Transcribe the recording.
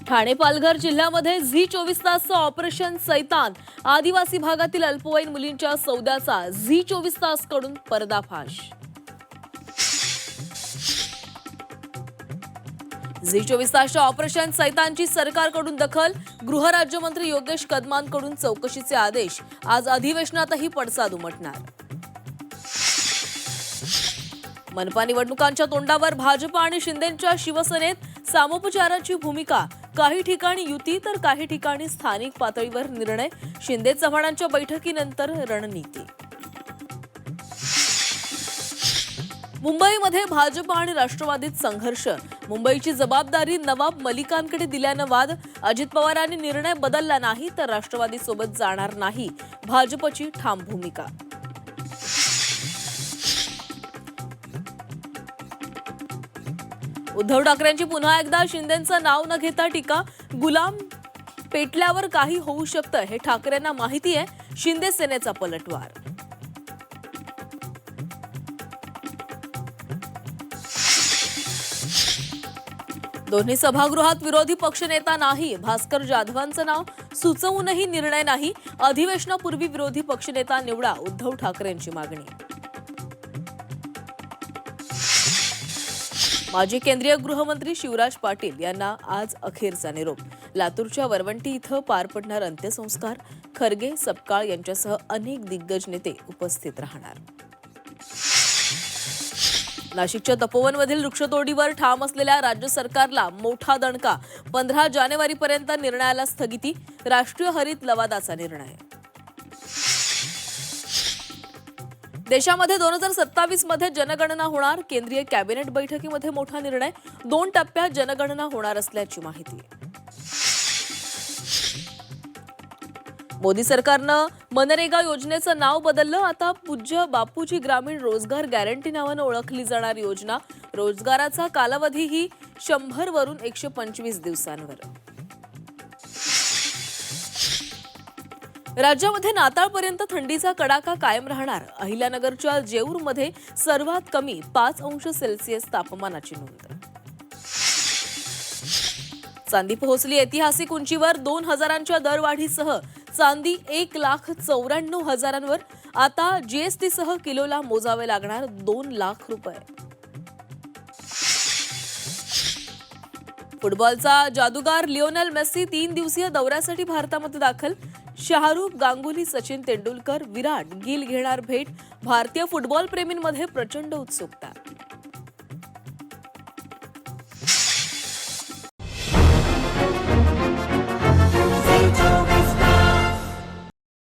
ठाणे पालघर जिल्ह्यामध्ये Zee 24 तासचं operation सैतान, आदिवासी भागातील अल्पवयीन मुलींच्या सौद्याचा झी 24 तास कडून पर्दाफाश। झी 24 तासच्या ऑपरेशन सैतानची सरकारकडून दखल, गृहराज्यमंत्री योगेश कदमांकडून चौकशीचे आदेश। आज अधिवेशनातही पडसाद उमटणार। मनपा निवडणुकांच्या तोंडावर भाजप आणि शिंदेंच्या शिवसेनेत सामोपचाराची भूमिका, काही ठिकाणी युती तर काही ठिकाणी स्थानिक पातळीवर निर्णय। शिंदे चव्हाणांच्या बैठकीनंतर रणनीती। मुंबईमध्ये भाजप आणि राष्ट्रवादीत संघर्ष, मुंबईची जबाबदारी नवाब मलिकांकडे दिल्यानं वाद। अजित पवारांनी निर्णय बदलला नाही तर राष्ट्रवादी सोबत जाणार नाही, भाजपची ठाम भूमिका। उद्धव ठाकरेंची पुन्हा एकदा शिंदेंचं नाव न घेता टीका, गुलाम पेटल्यावर काही होऊ शकतं हे ठाकरेंना माहिती आहे, शिंदे सेनेचा पलटवार। दोन्ही सभागृहात विरोधी पक्षनेता नाही, भास्कर जाधवांचं नाव सुचवूनही निर्णय नाही, अधिवेशनापूर्वी विरोधी पक्षनेता निवडा, उद्धव ठाकरेंची मागणी। माजी केंद्रीय गृहमंत्री शिवराज पाटील यांना आज अखेरचा निरोप। लातूरच्या वरवंटी इथं पार पडणार अंत्यसंस्कार, खरगे सपकाळ यांच्यासह अनेक दिग्गज नेते उपस्थित राहणार। नाशिकच्या तपोवनमधील वृक्षतोडीवर ठाम असलेल्या राज्य सरकारला मोठा दणका, 15 जानेवारीपर्यंत निर्णयाला स्थगिती, राष्ट्रीय हरित लवादाचा निर्णय। देशामध्ये 2027 मध्ये जनगणना होणार, केंद्रीय कॅबिनेट बैठकीमध्ये मोठा निर्णय, 2 टप्प्यात जनगणना होणार असल्याची माहिती। मोदी सरकारनं मनरेगा योजनेचं नाव बदललं, आता पूज्य बापूजी ग्रामीण रोजगार गॅरंटी नावानं ओळखली जाणार योजना। रोजगाराचा कालावधीही 100 वरून 125 दिवसांवर। राज्यामध्ये नाताळपर्यंत थंडीचा कडाका कायम राहणार, अहिल्यानगरच्या जेऊरमध्ये सर्वात कमी 5 अंश सेल्सिअस तापमानाची नोंद। चांदी पोहोचली ऐतिहासिक उंचीवर, 2000च्या दरवाढीसह चांदी 1,94,000वर, आता जीएसटी सह किलोला मोजावे लागणार 2 लाख रुपये। फुटबॉलचा जादूगार लिओनेल मेस्सी 3 दिवसीय दौऱ्यासाठी भारतामध्ये दाखल, शाहरुख, गांगुली, सचिन तेंडुलकर, विराट, गिल घेणार भेट, भारतीय फुटबॉल प्रेमींमध्ये प्रचंड उत्सुकता।